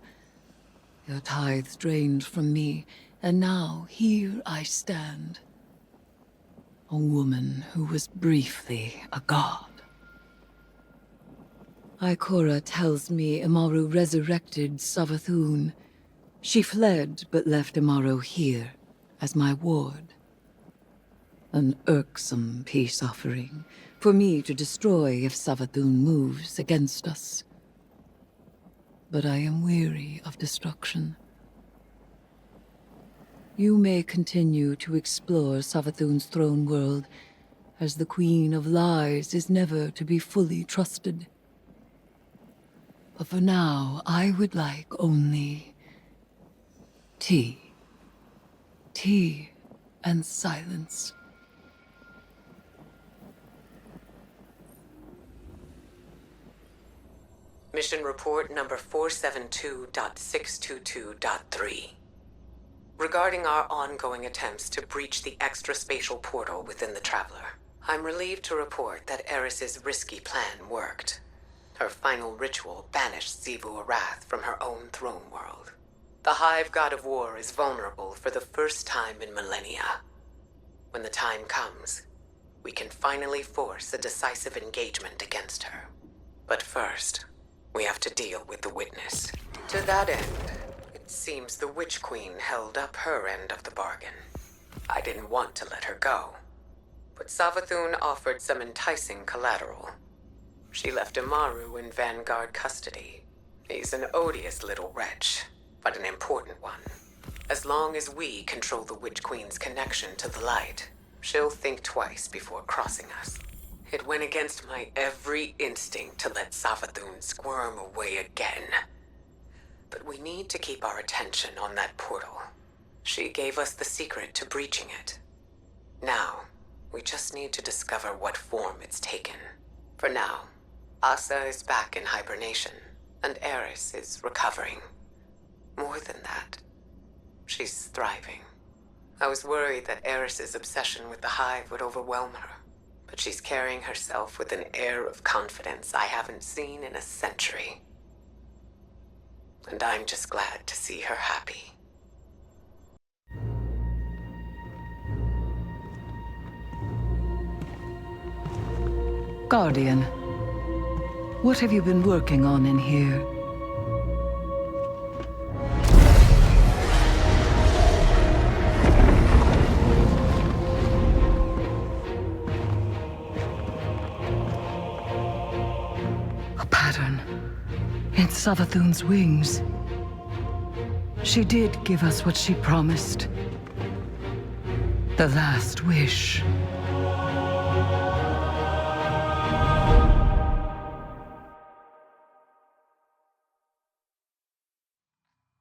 Your tithes drained from me, and now here I stand. A woman who was briefly a god. Ikora tells me Imbaru resurrected Savathun. She fled, but left Imbaru here, as my ward. An irksome peace offering, for me to destroy if Savathun moves against us. But I am weary of destruction. You may continue to explore Savathun's throne world, as the Queen of Lies is never to be fully trusted. But for now, I would like only tea. Tea and silence. Mission report number 472.622.3. Regarding our ongoing attempts to breach the extra-spatial portal within the Traveler, I'm relieved to report that Eris's risky plan worked. Her final ritual banished Xivu Arath from her own throne world. The Hive God of War is vulnerable for the first time in millennia. When the time comes, we can finally force a decisive engagement against her. But first, we have to deal with the Witness. To that end, it seems the Witch Queen held up her end of the bargain. I didn't want to let her go, but Savathun offered some enticing collateral. She left Imbaru in Vanguard custody. He's an odious little wretch, but an important one. As long as we control the Witch Queen's connection to the light, she'll think twice before crossing us. It went against my every instinct to let Savathun squirm away again. But we need to keep our attention on that portal. She gave us the secret to breaching it. Now, we just need to discover what form it's taken. For now, Asa is back in hibernation, and Eris is recovering. More than that, she's thriving. I was worried that Eris's obsession with the Hive would overwhelm her, but she's carrying herself with an air of confidence I haven't seen in a century. And I'm just glad to see her happy. Guardian, what have you been working on in here? A pattern in Savathun's wings. She did give us what she promised. The last wish.